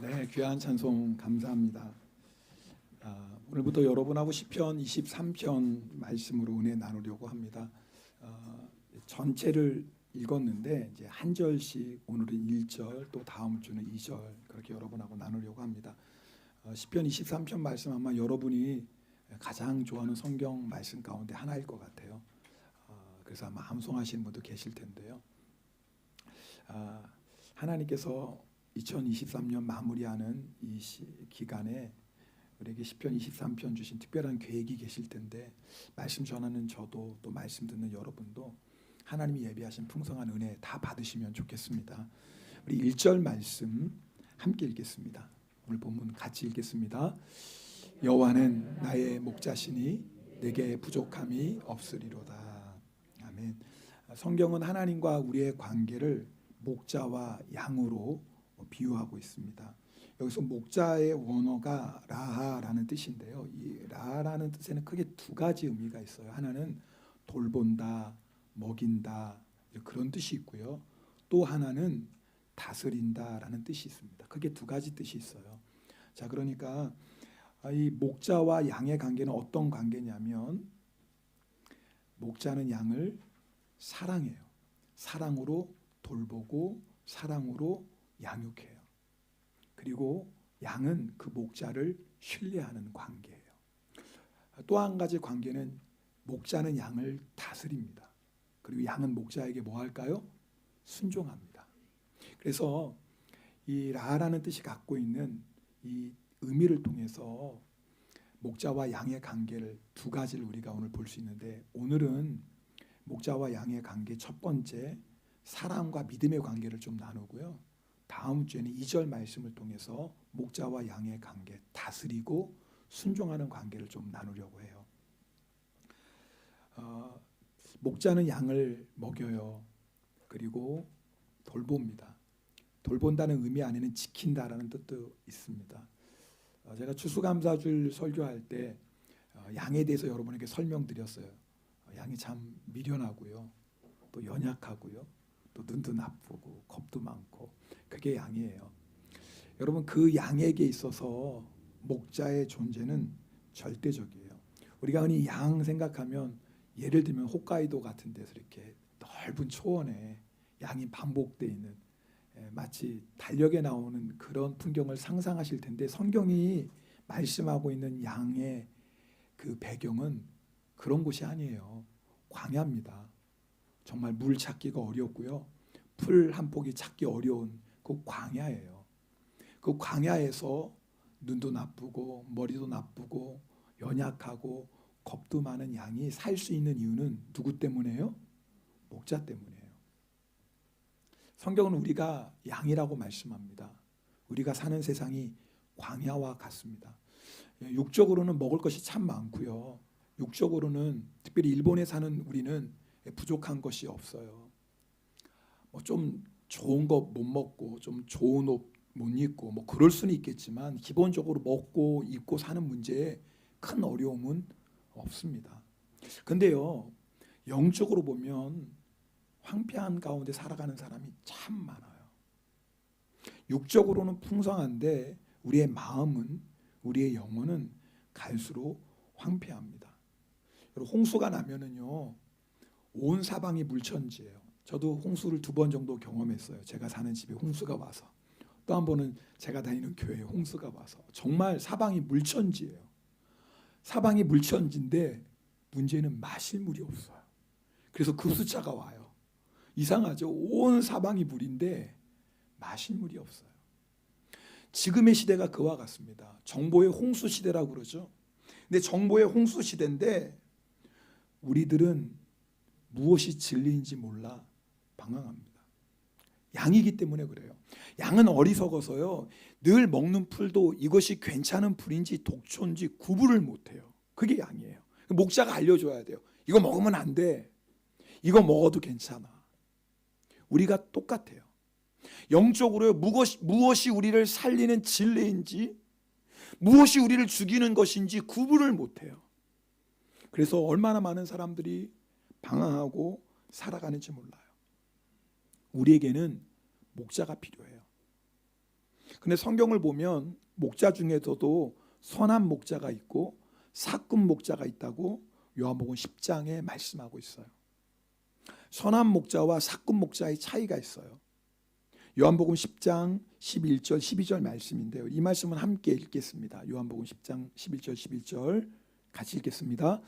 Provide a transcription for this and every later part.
네, 귀한 찬송 감사합니다. 오늘부터 여러분하고 시편 23편 말씀으로 은혜 나누려고 합니다. 전체를 읽었는데 이제 한 절씩 오늘은 1절 또 다음 주는 2절 그렇게 여러분하고 나누려고 합니다. 시편 23편 말씀 아마 여러분이 가장 좋아하는 성경 말씀 가운데 하나일 것 같아요. 그래서 아마 암송하시는 분도 계실 텐데요. 하나님께서 2023년 마무리하는 이 기간에 우리에게 시편 23편 주신 특별한 계획이 계실 텐데, 말씀 전하는 저도 또 말씀 듣는 여러분도 하나님이 예비하신 풍성한 은혜 다 받으시면 좋겠습니다. 우리 1절 말씀 함께 읽겠습니다. 오늘 본문 같이 읽겠습니다. 여호와는 나의 목자시니 내게 부족함이 없으리로다. 아멘. 성경은 하나님과 우리의 관계를 목자와 양으로 비유하고 있습니다. 여기서 목자의 원어가 라하라는 뜻인데요. 이 라하라는 뜻에는 크게 두 가지 의미가 있어요. 하나는 돌본다, 먹인다 그런 뜻이 있고요. 또 하나는 다스린다라는 뜻이 있습니다. 크게 두 가지 뜻이 있어요. 자, 그러니까 이 목자와 양의 관계는 어떤 관계냐면, 목자는 양을 사랑해요. 사랑으로 돌보고 사랑으로 양육해요. 그리고 양은 그 목자를 신뢰하는 관계예요. 또 한 가지 관계는 목자는 양을 다스립니다. 그리고 양은 목자에게 뭐 할까요? 순종합니다. 그래서 이 라라는 뜻이 갖고 있는 이 의미를 통해서 목자와 양의 관계를 두 가지를 우리가 오늘 볼 수 있는데, 오늘은 목자와 양의 관계 첫 번째 사랑과 믿음의 관계를 좀 나누고요. 다음 주에는 2절 말씀을 통해서 목자와 양의 관계, 다스리고 순종하는 관계를 좀 나누려고 해요. 목자는 양을 먹여요. 그리고 돌봅니다. 돌본다는 의미 안에는 지킨다라는 뜻도 있습니다. 제가 추수감사절 설교할 때 양에 대해서 여러분에게 설명드렸어요. 양이 참 미련하고요, 또 연약하고요, 또 눈도 나쁘고 겁도 많고, 그게 양이에요. 여러분, 그 양에게 있어서 목자의 존재는 절대적이에요. 우리가 흔히 양 생각하면, 예를 들면 홋카이도 같은 데서 이렇게 넓은 초원에 양이 반복되어 있는, 마치 달력에 나오는 그런 풍경을 상상하실 텐데, 성경이 말씀하고 있는 양의 그 배경은 그런 곳이 아니에요. 광야입니다. 정말 물 찾기가 어렵고요, 풀 한 폭이 찾기 어려운 그 광야예요. 그 광야에서 눈도 나쁘고 머리도 나쁘고 연약하고 겁도 많은 양이 살 수 있는 이유는 누구 때문에요? 목자 때문이에요. 성경은 우리가 양이라고 말씀합니다. 우리가 사는 세상이 광야와 같습니다. 육적으로는 먹을 것이 참 많고요, 육적으로는 특별히 일본에 사는 우리는 부족한 것이 없어요. 좀 좋은 거 못 먹고 좀 좋은 옷 못 입고 그럴 수는 있겠지만, 기본적으로 먹고 입고 사는 문제에 큰 어려움은 없습니다. 근데요, 영적으로 보면 황폐한 가운데 살아가는 사람이 참 많아요. 육적으로는 풍성한데 우리의 마음은, 우리의 영혼은 갈수록 황폐합니다. 홍수가 나면은요, 온 사방이 물천지예요. 저도 홍수를 2번 정도 경험했어요. 제가 사는 집에 홍수가 와서, 또 한 번은 제가 다니는 교회에 홍수가 와서. 정말 사방이 물천지예요. 사방이 물천지인데 문제는 마실 물이 없어요. 그래서 급수차가 와요. 이상하죠? 온 사방이 물인데 마실 물이 없어요. 지금의 시대가 그와 같습니다. 정보의 홍수 시대라고 그러죠. 근데 정보의 홍수 시대인데 우리들은 무엇이 진리인지 몰라 방황합니다. 양이기 때문에 그래요. 양은 어리석어서요, 늘 먹는 풀도 이것이 괜찮은 풀인지 독초인지 구분을 못해요. 그게 양이에요. 목자가 알려줘야 돼요. 이거 먹으면 안 돼. 이거 먹어도 괜찮아. 우리가 똑같아요. 영적으로 무엇이 우리를 살리는 진리인지, 무엇이 우리를 죽이는 것인지 구분을 못해요. 그래서 얼마나 많은 사람들이 방황하고 살아가는지 몰라요. 우리에게는 목자가 필요해요. 근데 성경을 보면 목자 중에서도 선한 목자가 있고 사꾼 목자가 있다고 요한복음 10장에 말씀하고 있어요. 선한 목자와 사꾼 목자의 차이가 있어요. 요한복음 10장 11절 12절 말씀인데요. 이 말씀은 함께 읽겠습니다. 요한복음 10장 11절 12절 같이 읽겠습니다.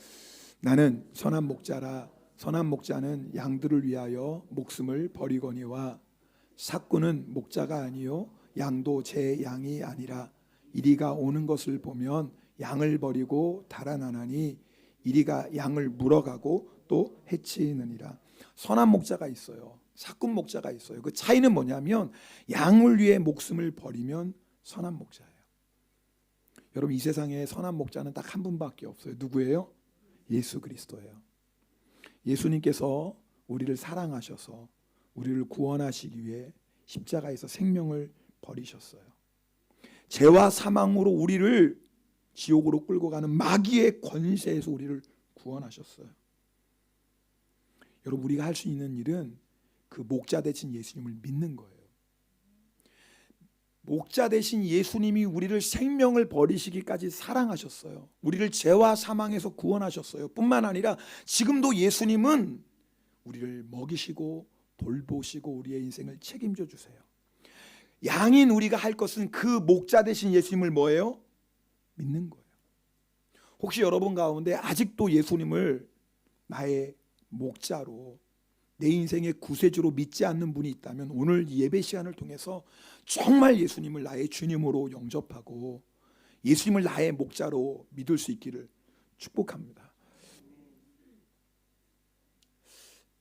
나는 선한 목자라. 선한 목자는 양들을 위하여 목숨을 버리거니와 사꾼은 목자가 아니요 양도 제 양이 아니라 이리가 오는 것을 보면 양을 버리고 달아나나니 이리가 양을 물어가고 또 해치느니라. 선한 목자가 있어요. 사꾼 목자가 있어요. 그 차이는 뭐냐면 양을 위해 목숨을 버리면 선한 목자예요. 여러분, 이 세상에 선한 목자는 딱 한 분밖에 없어요. 누구예요? 예수 그리스도예요. 예수님께서 우리를 사랑하셔서 우리를 구원하시기 위해 십자가에서 생명을 버리셨어요. 죄와 사망으로 우리를 지옥으로 끌고 가는 마귀의 권세에서 우리를 구원하셨어요. 여러분, 우리가 할 수 있는 일은 그 목자 되신 예수님을 믿는 거예요. 목자 되신 예수님이 우리를 생명을 버리시기까지 사랑하셨어요. 우리를 죄와 사망에서 구원하셨어요. 뿐만 아니라 지금도 예수님은 우리를 먹이시고 돌보시고 우리의 인생을 책임져 주세요. 양인 우리가 할 것은 그 목자 되신 예수님을 뭐예요? 믿는 거예요. 혹시 여러분 가운데 아직도 예수님을 나의 목자로, 내 인생의 구세주로 믿지 않는 분이 있다면 오늘 예배 시간을 통해서 정말 예수님을 나의 주님으로 영접하고 예수님을 나의 목자로 믿을 수 있기를 축복합니다.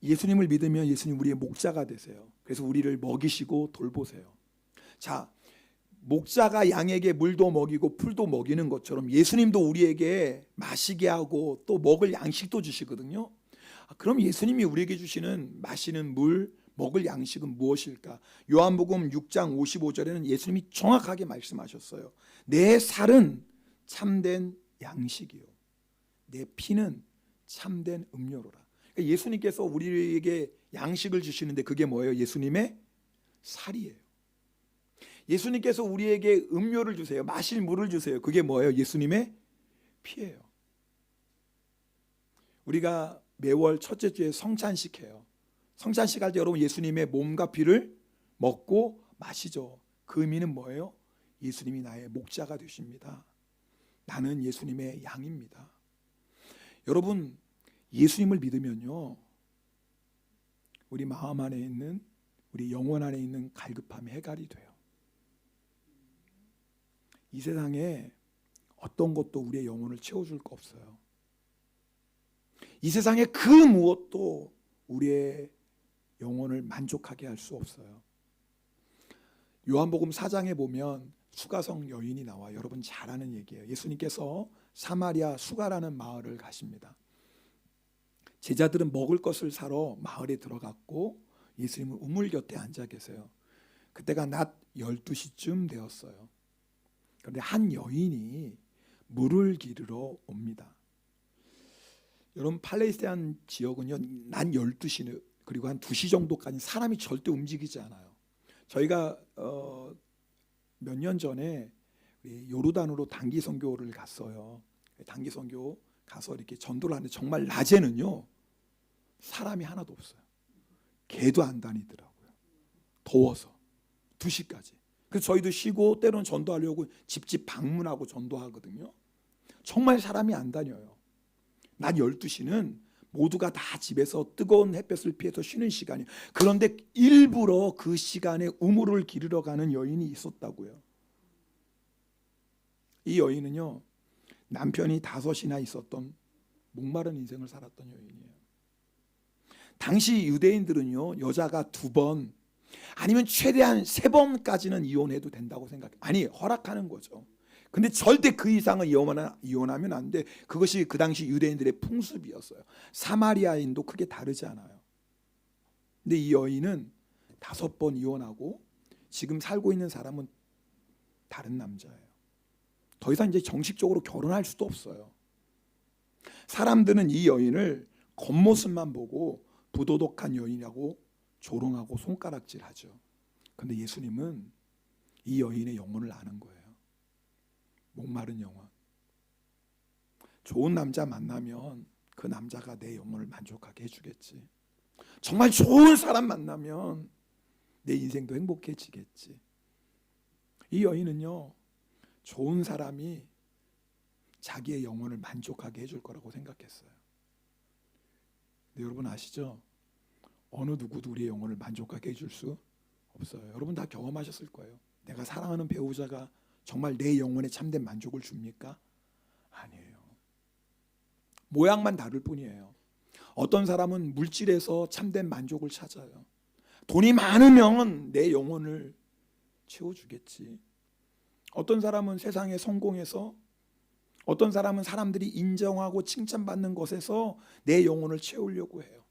예수님을 믿으면 예수님 우리의 목자가 되세요. 그래서 우리를 먹이시고 돌보세요. 자, 목자가 양에게 물도 먹이고 풀도 먹이는 것처럼 예수님도 우리에게 마시게 하고 또 먹을 양식도 주시거든요. 그럼 예수님이 우리에게 주시는 마시는 물, 먹을 양식은 무엇일까? 요한복음 6장 55절에는 예수님이 정확하게 말씀하셨어요. 내 살은 참된 양식이요, 내 피는 참된 음료로라. 그러니까 예수님께서 우리에게 양식을 주시는데 그게 뭐예요? 예수님의 살이에요. 예수님께서 우리에게 음료를 주세요. 마실 물을 주세요. 그게 뭐예요? 예수님의 피예요. 우리가 매월 첫째 주에 성찬식 해요. 성찬식 할 때 여러분 예수님의 몸과 피를 먹고 마시죠. 그 의미는 뭐예요? 예수님이 나의 목자가 되십니다. 나는 예수님의 양입니다. 여러분, 예수님을 믿으면요, 우리 마음 안에 있는, 우리 영혼 안에 있는 갈급함이 해결이 돼요. 이 세상에 어떤 것도 우리의 영혼을 채워줄 거 없어요. 이 세상에 그 무엇도 우리의 영혼을 만족하게 할 수 없어요. 요한복음 4장에 보면 수가성 여인이 나와. 여러분 잘 아는 얘기예요. 예수님께서 사마리아 수가라는 마을을 가십니다. 제자들은 먹을 것을 사러 마을에 들어갔고 예수님은 우물 곁에 앉아 계세요. 그때가 낮 12시쯤 되었어요. 그런데 한 여인이 물을 기르러 옵니다. 여러분, 팔레스타인 지역은요, 낮 12시 그리고 한 2시 정도까지 사람이 절대 움직이지 않아요. 저희가 몇 년 전에 요르단으로 단기 선교를 갔어요. 단기 선교 가서 이렇게 전도를 하는데 정말 낮에는요 사람이 하나도 없어요. 개도 안 다니더라고요. 더워서 2시까지. 그래서 저희도 쉬고 때로는 전도하려고 집집 방문하고 전도하거든요. 정말 사람이 안 다녀요. 낮 12시는 모두가 다 집에서 뜨거운 햇볕을 피해서 쉬는 시간이에요. 그런데 일부러 그 시간에 우물을 기르러 가는 여인이 있었다고요. 이 여인은요, 남편이 5이나 있었던 목마른 인생을 살았던 여인이에요. 당시 유대인들은요, 여자가 2번 아니면 최대한 3번까지는 이혼해도 된다고 생각해요. 아니, 허락하는 거죠. 근데 절대 그 이상을 이혼하면 안 돼. 그것이 그 당시 유대인들의 풍습이었어요. 사마리아인도 크게 다르지 않아요. 근데 이 여인은 5번 이혼하고 지금 살고 있는 사람은 다른 남자예요. 더 이상 이제 정식적으로 결혼할 수도 없어요. 사람들은 이 여인을 겉모습만 보고 부도덕한 여인이라고 조롱하고 손가락질하죠. 그런데 예수님은 이 여인의 영혼을 아는 거예요. 목마른 영혼. 좋은 남자 만나면 그 남자가 내 영혼을 만족하게 해주겠지. 정말 좋은 사람 만나면 내 인생도 행복해지겠지. 이 여인은요, 좋은 사람이 자기의 영혼을 만족하게 해줄 거라고 생각했어요. 근데 여러분 아시죠? 어느 누구도 우리의 영혼을 만족하게 해줄 수 없어요. 여러분 다 경험하셨을 거예요. 내가 사랑하는 배우자가 정말 내 영혼에 참된 만족을 줍니까? 아니에요. 모양만 다를 뿐이에요. 어떤 사람은 물질에서 참된 만족을 찾아요. 돈이 많으면 내 영혼을 채워주겠지. 어떤 사람은 세상의 성공에서, 어떤 사람은 사람들이 인정하고 칭찬받는 것에서 내 영혼을 채우려고 해요.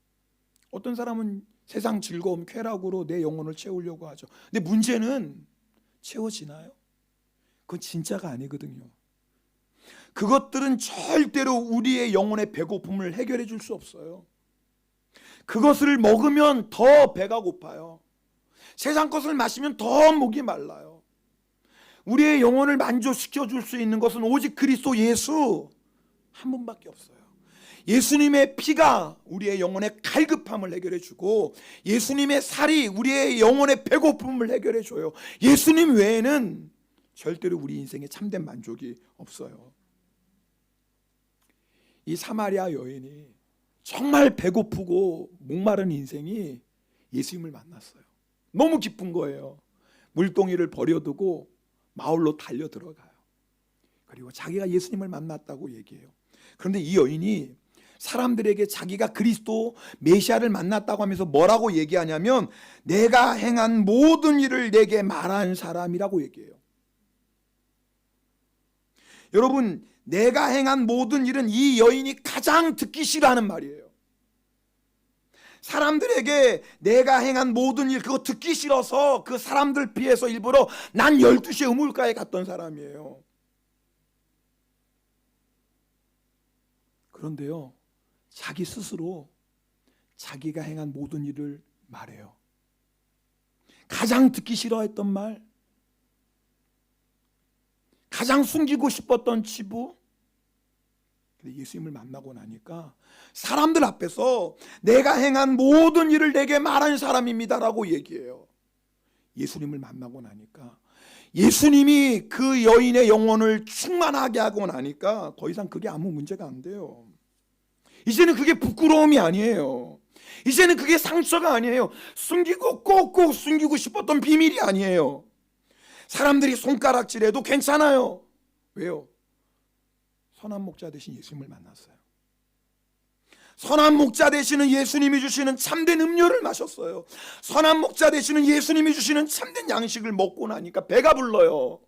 어떤 사람은 세상 즐거움, 쾌락으로 내 영혼을 채우려고 하죠. 근데 문제는 채워지나요? 그건 진짜가 아니거든요. 그것들은 절대로 우리의 영혼의 배고픔을 해결해 줄 수 없어요. 그것을 먹으면 더 배가 고파요. 세상 것을 마시면 더 목이 말라요. 우리의 영혼을 만족시켜 줄 수 있는 것은 오직 그리스도 예수 한 분밖에 없어요. 예수님의 피가 우리의 영혼의 갈급함을 해결해 주고, 예수님의 살이 우리의 영혼의 배고픔을 해결해 줘요. 예수님 외에는 절대로 우리 인생에 참된 만족이 없어요. 이 사마리아 여인이 정말 배고프고 목마른 인생이 예수님을 만났어요. 너무 기쁜 거예요. 물동이를 버려두고 마을로 달려 들어가요. 그리고 자기가 예수님을 만났다고 얘기해요. 그런데 이 여인이 사람들에게 자기가 그리스도 메시아를 만났다고 하면서 뭐라고 얘기하냐면, 내가 행한 모든 일을 내게 말한 사람이라고 얘기해요. 여러분, 내가 행한 모든 일은 이 여인이 가장 듣기 싫어하는 말이에요. 사람들에게 내가 행한 모든 일, 그거 듣기 싫어서 그 사람들 피해서 일부러 난 12시에 우물가에 갔던 사람이에요. 그런데요, 자기 스스로 자기가 행한 모든 일을 말해요. 가장 듣기 싫어했던 말, 가장 숨기고 싶었던 치부. 근데 예수님을 만나고 나니까 사람들 앞에서 내가 행한 모든 일을 내게 말한 사람입니다라고 얘기해요. 예수님을 만나고 나니까, 예수님이 그 여인의 영혼을 충만하게 하고 나니까 더 이상 그게 아무 문제가 안 돼요. 이제는 그게 부끄러움이 아니에요. 이제는 그게 상처가 아니에요. 숨기고 꼭꼭 숨기고 싶었던 비밀이 아니에요. 사람들이 손가락질해도 괜찮아요. 왜요? 선한 목자 되신 예수님을 만났어요. 선한 목자 되시는 예수님이 주시는 참된 음료를 마셨어요. 선한 목자 되시는 예수님이 주시는 참된 양식을 먹고 나니까 배가 불러요.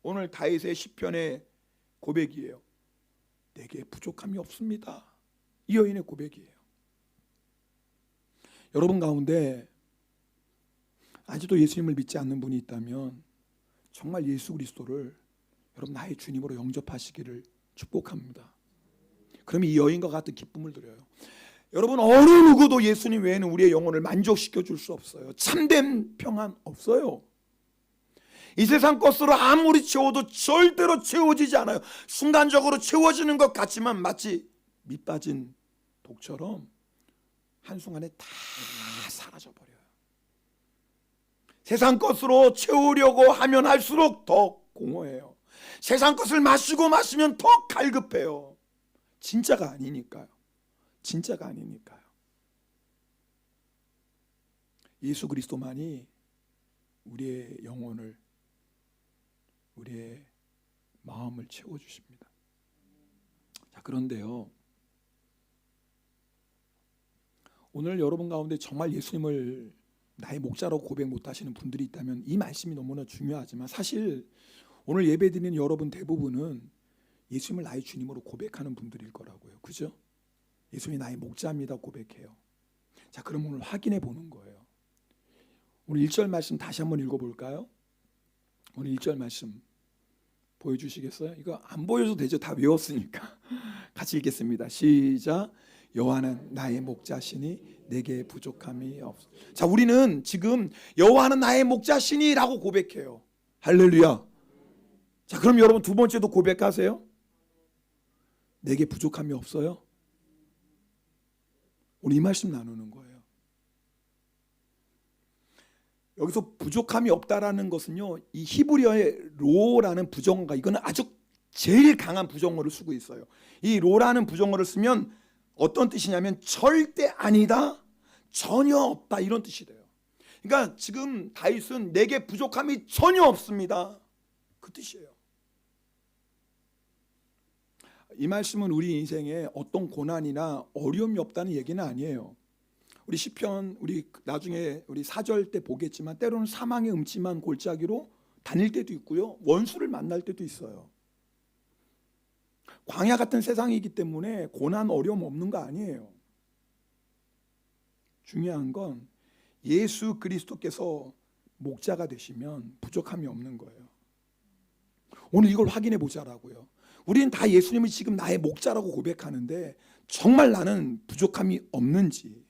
오늘 다윗의 시편의 고백이에요. 내게 부족함이 없습니다. 이 여인의 고백이에요. 여러분 가운데 아직도 예수님을 믿지 않는 분이 있다면 정말 예수 그리스도를 여러분 나의 주님으로 영접하시기를 축복합니다. 그러면 이 여인과 같은 기쁨을 드려요. 여러분, 어느 누구도 예수님 외에는 우리의 영혼을 만족시켜 줄 수 없어요. 참된 평안 없어요. 이 세상 것으로 아무리 채워도 절대로 채워지지 않아요. 순간적으로 채워지는 것 같지만 마치 밑 빠진 독처럼 한순간에 다 사라져버려요. 세상 것으로 채우려고 하면 할수록 더 공허해요. 세상 것을 마시면 더 갈급해요. 진짜가 아니니까요. 진짜가 아니니까요. 예수 그리스도만이 우리의 영혼을, 우리의 마음을 채워주십니다. 자, 그런데요, 오늘 여러분 가운데 정말 예수님을 나의 목자라고 고백 못하시는 분들이 있다면 이 말씀이 너무나 중요하지만, 사실 오늘 예배드리는 여러분 대부분은 예수님을 나의 주님으로 고백하는 분들일 거라고요. 그죠? 예수님이 나의 목자입니다 고백해요. 자, 그럼 오늘 확인해 보는 거예요. 오늘 1절 말씀 다시 한번 읽어볼까요? 오늘 1절 말씀 보여주시겠어요? 이거 안 보여도 되죠. 다 외웠으니까. 같이 읽겠습니다. 시작. 여호와는 나의 목자시니 내게 부족함이 없어. 자, 우리는 지금 여호와는 나의 목자시니라고 고백해요. 할렐루야. 자, 그럼 여러분 두 번째도 고백하세요. 내게 부족함이 없어요? 오늘 이 말씀 나누는 거예요. 여기서 부족함이 없다라는 것은요, 이 히브리어의 로라는 부정어가, 이거는 아주 제일 강한 부정어를 쓰고 있어요. 이 로라는 부정어를 쓰면 어떤 뜻이냐면 절대 아니다, 전혀 없다, 이런 뜻이 돼요. 그러니까 지금 다윗은 내게 부족함이 전혀 없습니다, 그 뜻이에요. 이 말씀은 우리 인생에 어떤 고난이나 어려움이 없다는 얘기는 아니에요. 우리 시편, 우리 나중에 우리 4절 때 보겠지만 때로는 사망의 음침한 골짜기로 다닐 때도 있고요, 원수를 만날 때도 있어요. 광야 같은 세상이기 때문에 고난 어려움 없는 거 아니에요. 중요한 건 예수 그리스도께서 목자가 되시면 부족함이 없는 거예요. 오늘 이걸 확인해 보자라고요. 우리는 다 예수님을 지금 나의 목자라고 고백하는데 정말 나는 부족함이 없는지.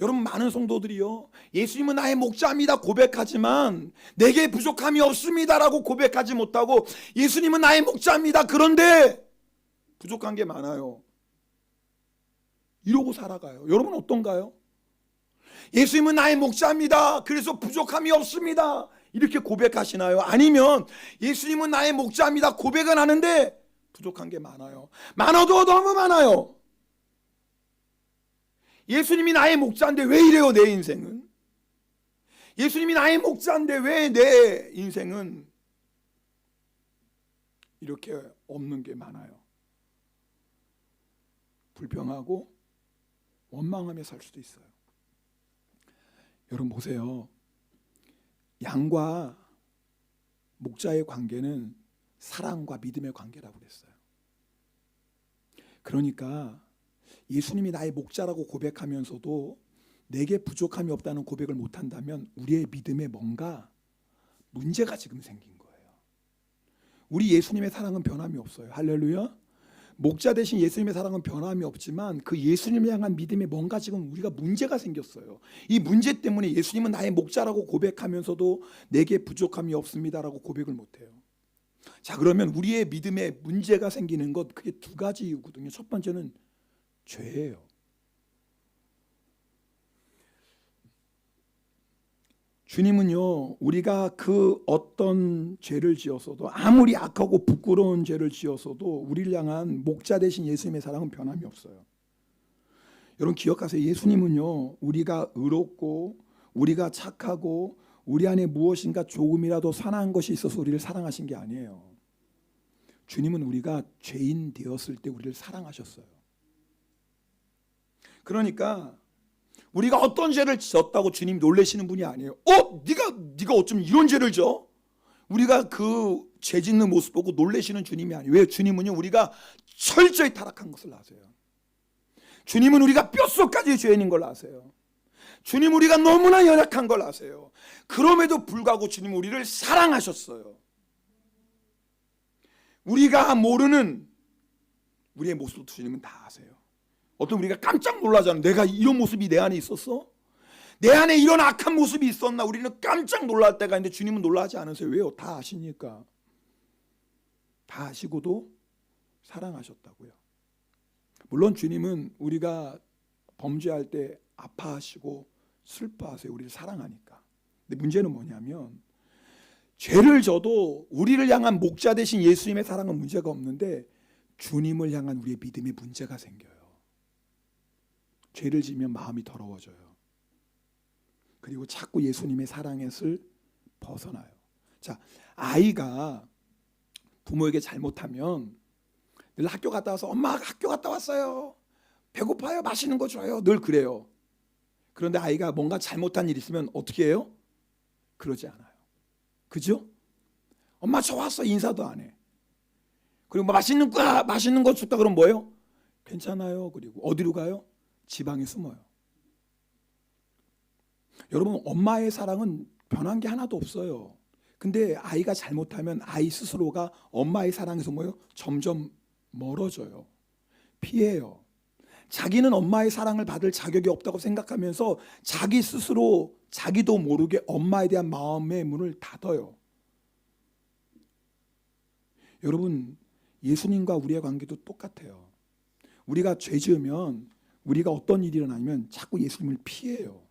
여러분, 많은 성도들이요, 예수님은 나의 목자입니다 고백하지만 내게 부족함이 없습니다라고 고백하지 못하고 예수님은 나의 목자입니다, 그런데 부족한 게 많아요, 이러고 살아가요. 여러분 어떤가요? 예수님은 나의 목자입니다, 그래서 부족함이 없습니다, 이렇게 고백하시나요? 아니면 예수님은 나의 목자입니다 고백은 하는데 부족한 게 많아요. 많아도 너무 많아요. 예수님이 나의 목자인데 왜 이래요, 내 인생은? 예수님이 나의 목자인데 왜 내 인생은 이렇게 없는 게 많아요? 불평하고 원망하며 살 수도 있어요. 여러분 보세요. 양과 목자의 관계는 사랑과 믿음의 관계라고 그랬어요. 그러니까 예수님이 나의 목자라고 고백하면서도 내게 부족함이 없다는 고백을 못한다면 우리의 믿음에 뭔가 문제가 지금 생긴 거예요. 우리 예수님의 사랑은 변함이 없어요. 할렐루야. 목자 대신 예수님의 사랑은 변함이 없지만 그 예수님을 향한 믿음에 뭔가 지금 우리가 문제가 생겼어요. 이 문제 때문에 예수님은 나의 목자라고 고백하면서도 내게 부족함이 없습니다라고 고백을 못해요. 자, 그러면 우리의 믿음에 문제가 생기는 것, 그게 두 가지 이유거든요. 첫 번째는 죄예요. 주님은요, 우리가 그 어떤 죄를 지었어도, 아무리 악하고 부끄러운 죄를 지었어도 우리를 향한 목자 되신 예수님의 사랑은 변함이 없어요. 여러분 기억하세요. 예수님은요, 우리가 의롭고 우리가 착하고 우리 안에 무엇인가 조금이라도 선한 것이 있어서 우리를 사랑하신 게 아니에요. 주님은 우리가 죄인 되었을 때 우리를 사랑하셨어요. 그러니까 우리가 어떤 죄를 지었다고 주님 놀라시는 분이 아니에요. 네가 어쩜 이런 죄를 져? 우리가 그 죄 짓는 모습 보고 놀라시는 주님이 아니에요. 왜? 주님은요, 우리가 철저히 타락한 것을 아세요. 주님은 우리가 뼛속까지 죄인인 걸 아세요. 주님 우리가 너무나 연약한 걸 아세요. 그럼에도 불구하고 주님 우리를 사랑하셨어요. 우리가 모르는 우리의 모습도 주님은 다 아세요. 어떤 우리가 깜짝 놀라잖아요. 내가 이런 모습이 내 안에 있었어? 내 안에 이런 악한 모습이 있었나? 우리는 깜짝 놀랄 때가 있는데 주님은 놀라지 않으세요. 왜요? 다 아시니까. 다 아시고도 사랑하셨다고요. 물론 주님은 우리가 범죄할 때 아파하시고 슬퍼하세요. 우리를 사랑하니까. 근데 문제는 뭐냐면 죄를 져도 우리를 향한 목자 되신 예수님의 사랑은 문제가 없는데 주님을 향한 우리의 믿음에 문제가 생겨요. 죄를 지면 마음이 더러워져요. 그리고 자꾸 예수님의 사랑에서 벗어나요. 자, 아이가 부모에게 잘못하면 늘 학교 갔다 와서 엄마 학교 갔다 왔어요. 배고파요. 맛있는 거 줘요. 늘 그래요. 그런데 아이가 뭔가 잘못한 일 있으면 어떻게 해요? 그러지 않아요. 그죠? 엄마 저 왔어. 인사도 안 해. 그리고 뭐 맛있는 거 줬다 그러면 뭐예요? 괜찮아요. 그리고 어디로 가요? 지방에 숨어요. 여러분 엄마의 사랑은 변한 게 하나도 없어요. 근데 아이가 잘못하면 아이 스스로가 엄마의 사랑에서 뭐예요? 점점 멀어져요. 피해요. 자기는 엄마의 사랑을 받을 자격이 없다고 생각하면서 자기 스스로 자기도 모르게 엄마에 대한 마음의 문을 닫아요. 여러분, 예수님과 우리의 관계도 똑같아요. 우리가 죄 지으면 우리가 어떤 일이 일어나면 자꾸 예수님을 피해요.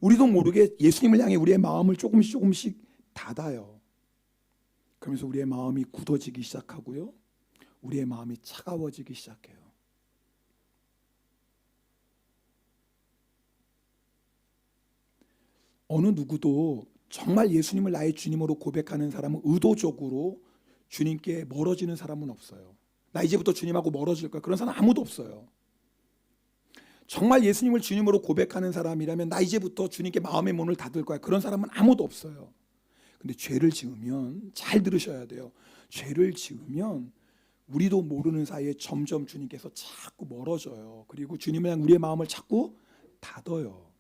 우리도 모르게 예수님을 향해 우리의 마음을 조금씩 닫아요. 그러면서 우리의 마음이 굳어지기 시작하고요. 우리의 마음이 차가워지기 시작해요. 어느 누구도 정말 예수님을 나의 주님으로 고백하는 사람은 의도적으로 주님께 멀어지는 사람은 없어요. 나 이제부터 주님하고 멀어질 거야. 그런 사람 아무도 없어요. 정말 예수님을 주님으로 고백하는 사람이라면 나 이제부터 주님께 마음의 문을 닫을 거야. 그런 사람은 아무도 없어요. 근데 죄를 지으면, 잘 들으셔야 돼요. 죄를 지으면 우리도 모르는 사이에 점점 주님께서 자꾸 멀어져요. 그리고 주님을 향한 우리의 마음을 자꾸 닫아요.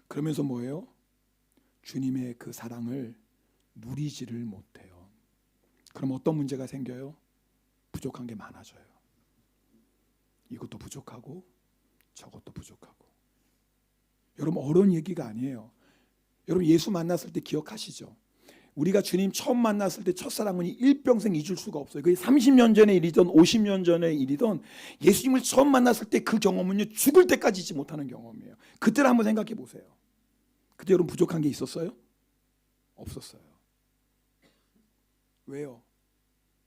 그러면서 뭐예요? 주님의 그 사랑을 누리지를 못해요. 그럼 어떤 문제가 생겨요? 부족한 게 많아져요. 이것도 부족하고 저것도 부족하고. 여러분, 어려운 얘기가 아니에요. 여러분, 예수 만났을 때 기억하시죠? 우리가 주님 처음 만났을 때 첫사랑은 일평생 잊을 수가 없어요. 그게 30년 전의 일이든 50년 전의 일이든 예수님을 처음 만났을 때 그 경험은요, 죽을 때까지 잊지 못하는 경험이에요. 그때를 한번 생각해 보세요. 그때 여러분 부족한 게 있었어요? 없었어요. 왜요?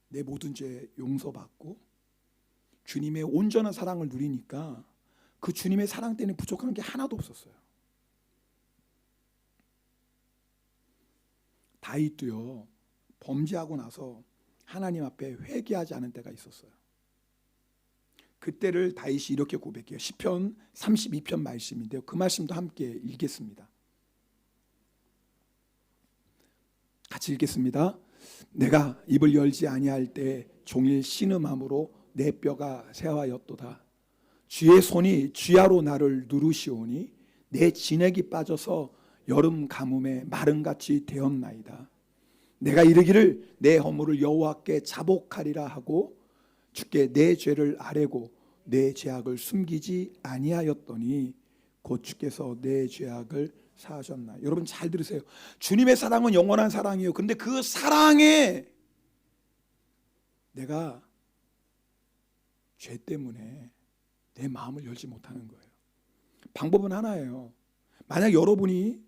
내 모든 죄 용서받고 주님의 온전한 사랑을 누리니까 그 주님의 사랑 때문에 부족한 게 하나도 없었어요. 다윗도요, 범죄하고 나서 하나님 앞에 회개하지 않은 때가 있었어요. 그때를 다윗이 이렇게 고백해요. 시편 32편 말씀인데요. 그 말씀도 함께 읽겠습니다. 같이 읽겠습니다. 내가 입을 열지 아니할 때 종일 신음함으로 내 뼈가 새하였도다. 주의 손이 쥐하로 나를 누르시오니 내 진액이 빠져서 여름 가뭄에 마른같이 되었나이다. 내가 이르기를 내 허물을 여호와께 자복하리라 하고 주께 내 죄를 아뢰고 내 죄악을 숨기지 아니하였더니 곧 주께서 내 죄악을 사하셨나. 여러분 잘 들으세요. 주님의 사랑은 영원한 사랑이에요. 그런데 그 사랑에 내가 죄 때문에 내 마음을 열지 못하는 거예요. 방법은 하나예요. 만약 여러분이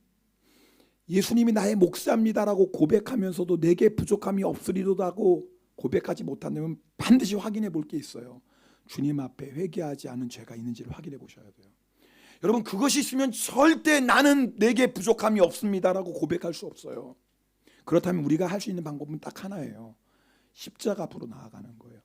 예수님이 나의 목사입니다라고 고백하면서도 내게 부족함이 없으리로다고 고백하지 못한다면 반드시 확인해 볼 게 있어요. 주님 앞에 회개하지 않은 죄가 있는지를 확인해 보셔야 돼요. 여러분, 그것이 있으면 절대 나는 내게 부족함이 없습니다라고 고백할 수 없어요. 그렇다면 우리가 할 수 있는 방법은 딱 하나예요. 십자가 앞으로 나아가는 거예요.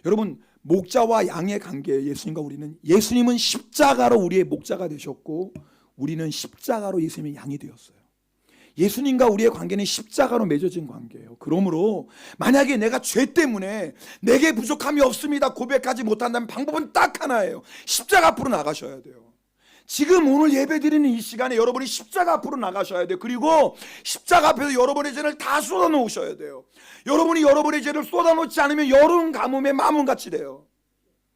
여러분, 목자와 양의 관계에 예수님과 우리는, 예수님은 십자가로 우리의 목자가 되셨고 우리는 십자가로 예수님의 양이 되었어요. 예수님과 우리의 관계는 십자가로 맺어진 관계예요. 그러므로 만약에 내가 죄 때문에 내게 부족함이 없습니다 고백하지 못한다면 방법은 딱 하나예요. 십자가 앞으로 나가셔야 돼요. 지금 오늘 예배드리는 이 시간에 여러분이 십자가 앞으로 나가셔야 돼요. 그리고 십자가 앞에서 여러분의 죄를 다 쏟아놓으셔야 돼요. 여러분이 여러분의 죄를 쏟아놓지 않으면 여름 가뭄에 마문같이 돼요.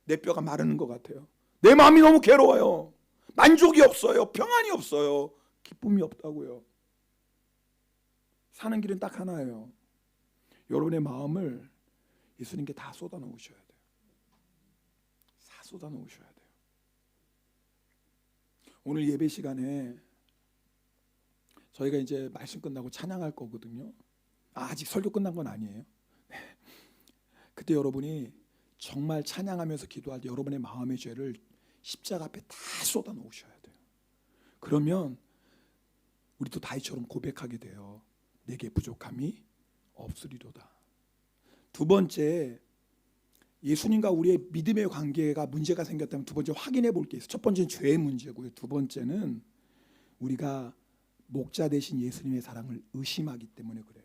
내 뼈가 마르는 것 같아요. 내 마음이 너무 괴로워요. 만족이 없어요. 평안이 없어요. 기쁨이 없다고요. 사는 길은 딱 하나예요. 여러분의 마음을 예수님께 다 쏟아놓으셔야 돼요. 다 쏟아놓으셔야 돼요. 오늘 예배 시간에 저희가 이제 말씀 끝나고 찬양할 거거든요. 아직 설교 끝난 건 아니에요. 네. 그때 여러분이 정말 찬양하면서 기도할 때 여러분의 마음의 죄를 십자가 앞에 다 쏟아 놓으셔야 돼요. 그러면 우리도 다윗처럼 고백하게 돼요. 내게 부족함이 없으리로다. 두 번째, 예수님과 우리의 믿음의 관계가 문제가 생겼다면 두 번째 확인해 볼 게 있어요. 첫 번째는 죄의 문제고요. 두 번째는 우리가 목자 되신 예수님의 사랑을 의심하기 때문에 그래요.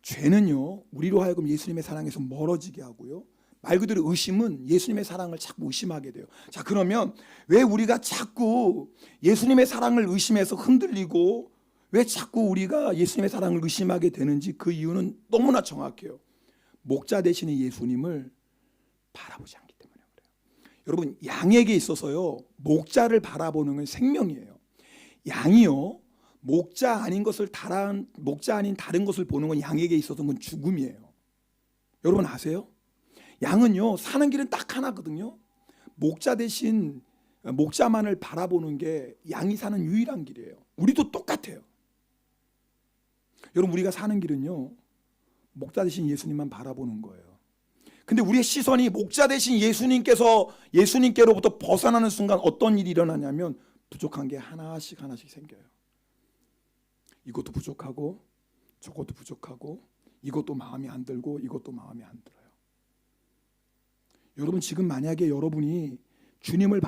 죄는요, 우리로 하여금 예수님의 사랑에서 멀어지게 하고요. 말 그대로 의심은 예수님의 사랑을 자꾸 의심하게 돼요. 자, 그러면 왜 우리가 자꾸 예수님의 사랑을 의심해서 흔들리고 왜 자꾸 우리가 예수님의 사랑을 의심하게 되는지 그 이유는 너무나 정확해요. 목자 되시는 예수님을 바라보지 않기 때문에 그래요. 여러분, 양에게 있어서요, 목자를 바라보는 건 생명이에요. 양이요, 목자 아닌 다른 것을 보는 건 양에게 있어서는 죽음이에요. 여러분 아세요? 양은요, 사는 길은 딱 하나거든요. 목자만을 바라보는 게 양이 사는 유일한 길이에요. 우리도 똑같아요. 여러분, 우리가 사는 길은요, 목자 되신 예수님만 바라보는 거예요. 근데 우리의 시선이 목자 되신 예수님께로부터 벗어나는 순간 어떤 일이 일어나냐면 부족한 게 하나씩 생겨요. 이것도 부족하고 저것도 부족하고 이것도 마음에 안 들고 이것도 마음에 안 들어요. 여러분, 지금 만약에 여러분이 주님을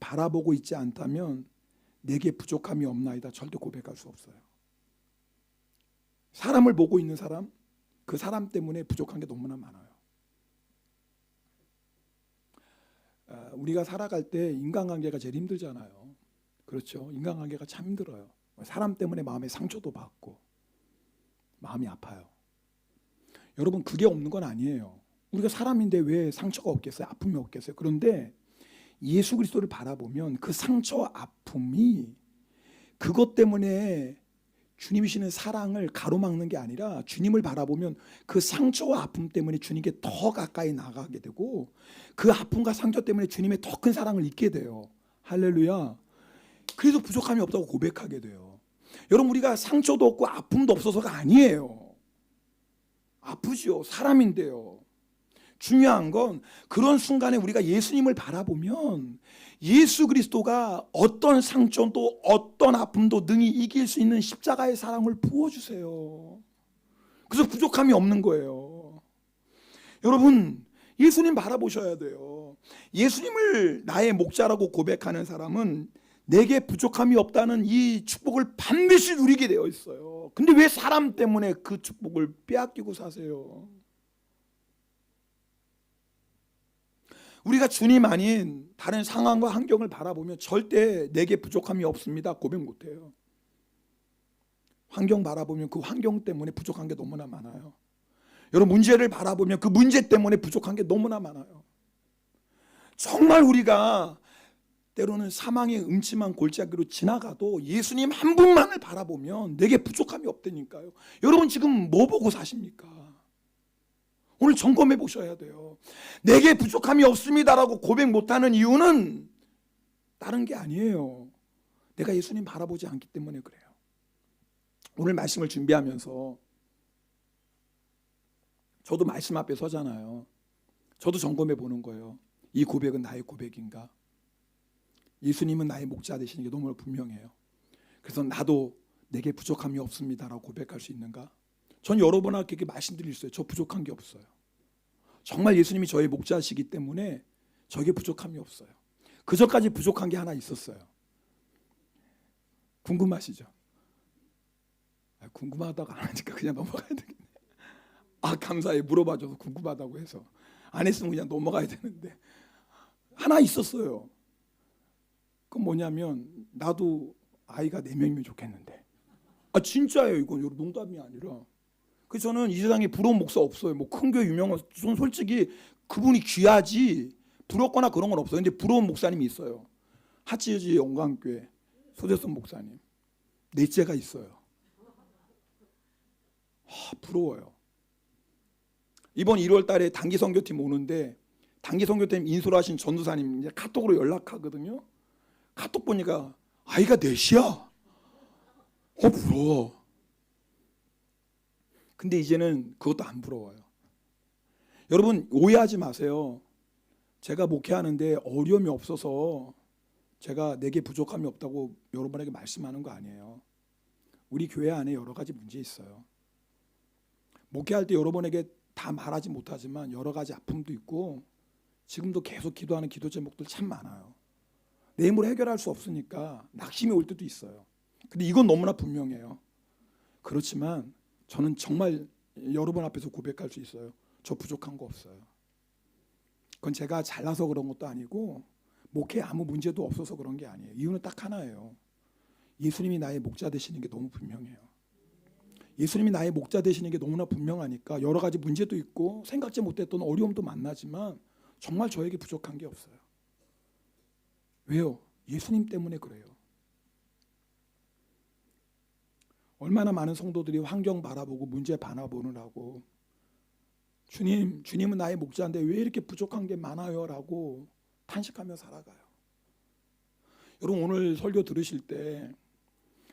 바라보고 있지 않다면 내게 부족함이 없나이다 절대 고백할 수 없어요. 사람을 보고 있는 사람, 그 사람 때문에 부족한 게 너무나 많아요. 우리가 살아갈 때 인간관계가 제일 힘들잖아요. 그렇죠? 인간관계가 참 힘들어요. 사람 때문에 마음에 상처도 받고 마음이 아파요. 여러분, 그게 없는 건 아니에요. 우리가 사람인데 왜 상처가 없겠어요? 아픔이 없겠어요? 그런데 예수 그리스도를 바라보면 그 상처와 아픔이 그것 때문에 주님이 주시는 사랑을 가로막는 게 아니라 주님을 바라보면 그 상처와 아픔 때문에 주님께 더 가까이 나가게 되고 그 아픔과 상처 때문에 주님의 더 큰 사랑을 잊게 돼요. 할렐루야. 그래서 부족함이 없다고 고백하게 돼요. 여러분, 우리가 상처도 없고 아픔도 없어서가 아니에요. 아프죠. 사람인데요. 중요한 건 그런 순간에 우리가 예수님을 바라보면 예수 그리스도가 어떤 상처도 어떤 아픔도 능히 이길 수 있는 십자가의 사랑을 부어주세요. 그래서 부족함이 없는 거예요. 여러분, 예수님 바라보셔야 돼요. 예수님을 나의 목자라고 고백하는 사람은 내게 부족함이 없다는 이 축복을 반드시 누리게 되어 있어요. 근데 왜 사람 때문에 그 축복을 빼앗기고 사세요? 우리가 주님 아닌 다른 상황과 환경을 바라보면 절대 내게 부족함이 없습니다 고백 못해요. 환경 바라보면 그 환경 때문에 부족한 게 너무나 많아요. 여러분, 문제를 바라보면 그 문제 때문에 부족한 게 너무나 많아요. 정말 우리가 때로는 사망의 음침한 골짜기로 지나가도 예수님 한 분만을 바라보면 내게 부족함이 없다니까요. 여러분, 지금 뭐 보고 사십니까? 오늘 점검해 보셔야 돼요. 내게 부족함이 없습니다라고 고백 못하는 이유는 다른 게 아니에요. 내가 예수님 바라보지 않기 때문에 그래요. 오늘 말씀을 준비하면서 저도 말씀 앞에 서잖아요. 저도 점검해 보는 거예요. 이 고백은 나의 고백인가? 예수님은 나의 목자 되시는 게 너무 분명해요. 그래서 나도 내게 부족함이 없습니다라고 고백할 수 있는가? 전 여러 번 이렇게 말씀드릴 수 있어요. 저 부족한 게 없어요. 정말 예수님이 저의 목자시기 때문에 저에게 부족함이 없어요. 그전까지 부족한 게 하나 있었어요. 궁금하시죠? 궁금하다고 안 하니까 그냥 넘어가야 되겠네. 감사해. 물어봐줘서 궁금하다고 해서. 안 했으면 그냥 넘어가야 되는데. 하나 있었어요. 그건 뭐냐면 나도 아이가 4명이면 좋겠는데. 진짜예요. 이건 농담이 아니라. 그래서 저는 이 세상에 부러운 목사 없어요. 뭐 큰 교회 유명한, 저는 솔직히 그분이 귀하지 부럽거나 그런 건 없어요. 근데 부러운 목사님이 있어요. 하치유지 영광교회 소재선 목사님. 넷째가 있어요. 부러워요. 이번 1월 달에 단기 선교팀 오는데 단기 선교팀 인솔하신 전도사님 이제 카톡으로 연락하거든요. 카톡 보니까 아이가 넷이야. 부러워. 근데 이제는 그것도 안 부러워요. 여러분, 오해하지 마세요. 제가 목회하는데 어려움이 없어서 제가 내게 부족함이 없다고 여러분에게 말씀하는 거 아니에요. 우리 교회 안에 여러 가지 문제 있어요. 목회할 때 여러분에게 다 말하지 못하지만 여러 가지 아픔도 있고 지금도 계속 기도하는 기도 제목들 참 많아요. 내 힘으로 해결할 수 없으니까 낙심이 올 때도 있어요. 근데 이건 너무나 분명해요. 그렇지만 저는 정말 여러분 앞에서 고백할 수 있어요. 저 부족한 거 없어요. 그건 제가 잘나서 그런 것도 아니고 목회에 아무 문제도 없어서 그런 게 아니에요. 이유는 딱 하나예요. 예수님이 나의 목자 되시는 게 너무 분명해요. 예수님이 나의 목자 되시는 게 너무나 분명하니까 여러 가지 문제도 있고 생각지 못했던 어려움도 만나지만 정말 저에게 부족한 게 없어요. 왜요? 예수님 때문에 그래요. 얼마나 많은 성도들이 환경 바라보고 문제 바라보느라고 주님은 나의 목자인데 왜 이렇게 부족한 게 많아요? 라고 탄식하며 살아가요. 여러분 오늘 설교 들으실 때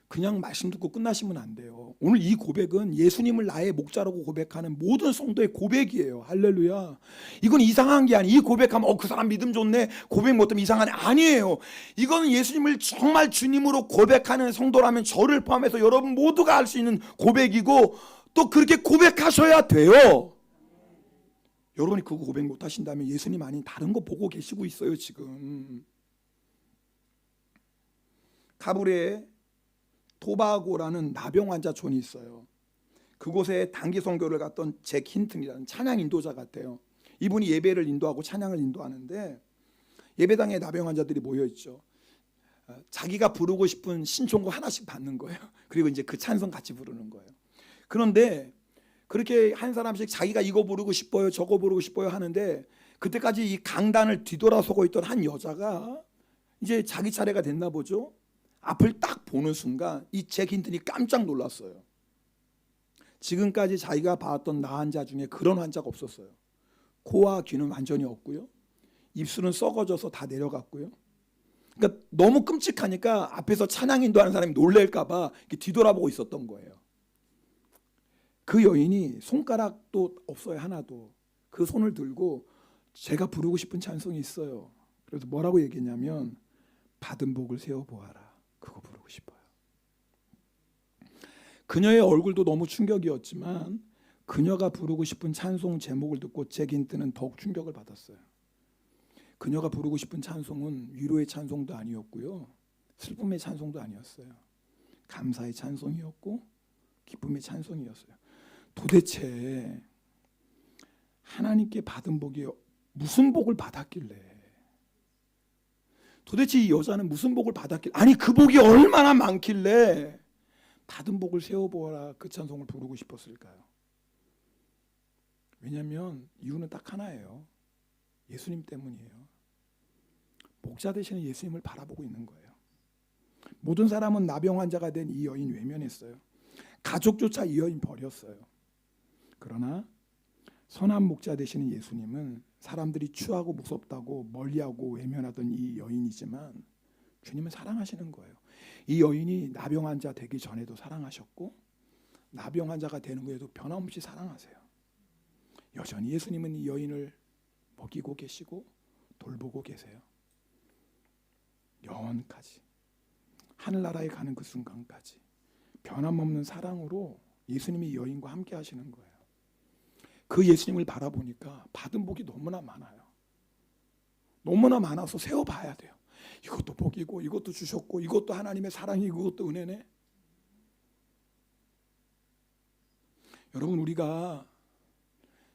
그냥 말씀 듣고 끝나시면 안 돼요. 오늘 이 고백은 예수님을 나의 목자라고 고백하는 모든 성도의 고백이에요. 할렐루야. 이건 이상한 게 아니에요. 이 고백하면 그 사람 믿음 좋네, 고백 못하면 이상하네. 아니에요. 이거는 예수님을 정말 주님으로 고백하는 성도라면 저를 포함해서 여러분 모두가 할 수 있는 고백이고 또 그렇게 고백하셔야 돼요. 여러분이 그거 고백 못하신다면 예수님 아닌 다른 거 보고 계시고 있어요 지금. 카불에 토바고라는 나병 환자촌이 있어요. 그곳에 단기 선교를 갔던 잭 힌튼이라는 찬양 인도자 같아요. 이분이 예배를 인도하고 찬양을 인도하는데 예배당에 나병 환자들이 모여 있죠. 자기가 부르고 싶은 신청곡 하나씩 받는 거예요. 그리고 이제 그 찬송 같이 부르는 거예요. 그런데 그렇게 한 사람씩 자기가 이거 부르고 싶어요, 저거 부르고 싶어요 하는데 그때까지 이 강단을 뒤돌아서고 있던 한 여자가 이제 자기 차례가 됐나 보죠. 앞을 딱 보는 순간 이 잭 힌튼이 깜짝 놀랐어요. 지금까지 자기가 봐왔던 나 환자 중에 그런 환자가 없었어요. 코와 귀는 완전히 없고요. 입술은 썩어져서 다 내려갔고요. 그러니까 너무 끔찍하니까 앞에서 찬양 인도하는 사람이 놀랄까 봐 이렇게 뒤돌아보고 있었던 거예요. 그 여인이 손가락도 없어요. 하나도. 그 손을 들고 제가 부르고 싶은 찬송이 있어요. 그래서 뭐라고 얘기했냐면 받은 복을 세워보아라. 그거 부르고 싶어요. 그녀의 얼굴도 너무 충격이었지만 그녀가 부르고 싶은 찬송 제목을 듣고 잭 힌튼은 더욱 충격을 받았어요. 그녀가 부르고 싶은 찬송은 위로의 찬송도 아니었고요. 슬픔의 찬송도 아니었어요. 감사의 찬송이었고 기쁨의 찬송이었어요. 도대체 하나님께 받은 복이 무슨 복을 받았길래, 도대체 이 여자는 무슨 복을 받았길래, 아니 그 복이 얼마나 많길래 받은 복을 세워보아라 그 찬송을 부르고 싶었을까요? 왜냐하면 이유는 딱 하나예요. 예수님 때문이에요. 목자 되시는 예수님을 바라보고 있는 거예요. 모든 사람은 나병 환자가 된 이 여인 외면했어요. 가족조차 이 여인 버렸어요. 그러나 선한 목자 되시는 예수님은 사람들이 추하고 무섭다고 멀리하고 외면하던 이 여인이지만 주님은 사랑하시는 거예요. 이 여인이 나병 환자 되기 전에도 사랑하셨고 나병 환자가 되는 후에도 변함없이 사랑하세요. 여전히 예수님은 이 여인을 먹이고 계시고 돌보고 계세요. 영원까지, 하늘나라에 가는 그 순간까지 변함없는 사랑으로 예수님이 이 여인과 함께 하시는 거예요. 그 예수님을 바라보니까 받은 복이 너무나 많아요. 너무나 많아서 세워봐야 돼요. 이것도 복이고 이것도 주셨고 이것도 하나님의 사랑이고 이것도 은혜네. 여러분 우리가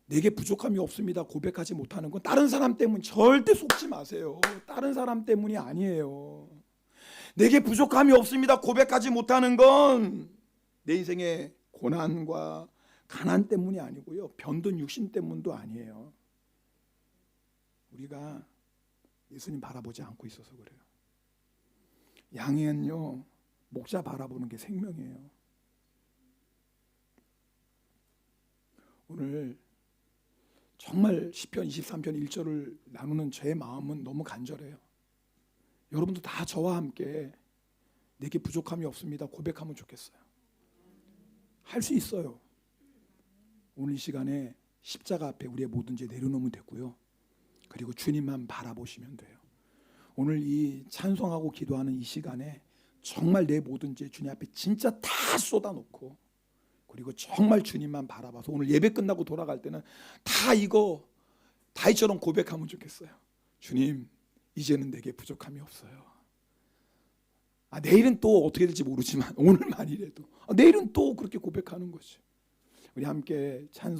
내게 부족함이 없습니다 고백하지 못하는 건 다른 사람 때문, 절대 속지 마세요. 다른 사람 때문이 아니에요. 내게 부족함이 없습니다 고백하지 못하는 건 내 인생의 고난과 가난 때문이 아니고요, 변든 육신 때문도 아니에요. 우리가 예수님 바라보지 않고 있어서 그래요. 양에는요 목자 바라보는 게 생명이에요. 오늘 정말 시편 23편 1절을 나누는 제 마음은 너무 간절해요. 여러분도 다 저와 함께 내게 부족함이 없습니다 고백하면 좋겠어요. 할 수 있어요. 오늘 이 시간에 십자가 앞에 우리의 모든 죄 내려놓으면 되고요. 그리고 주님만 바라보시면 돼요. 오늘 이 찬송하고 기도하는 이 시간에 정말 내 모든 죄 주님 앞에 진짜 다 쏟아놓고 그리고 정말 주님만 바라봐서 오늘 예배 끝나고 돌아갈 때는 다 이거 다윗처럼 고백하면 좋겠어요. 주님, 이제는 내게 부족함이 없어요. 내일은 또 어떻게 될지 모르지만 오늘만이라도 내일은 또 그렇게 고백하는 거지. 우리 함께 찬송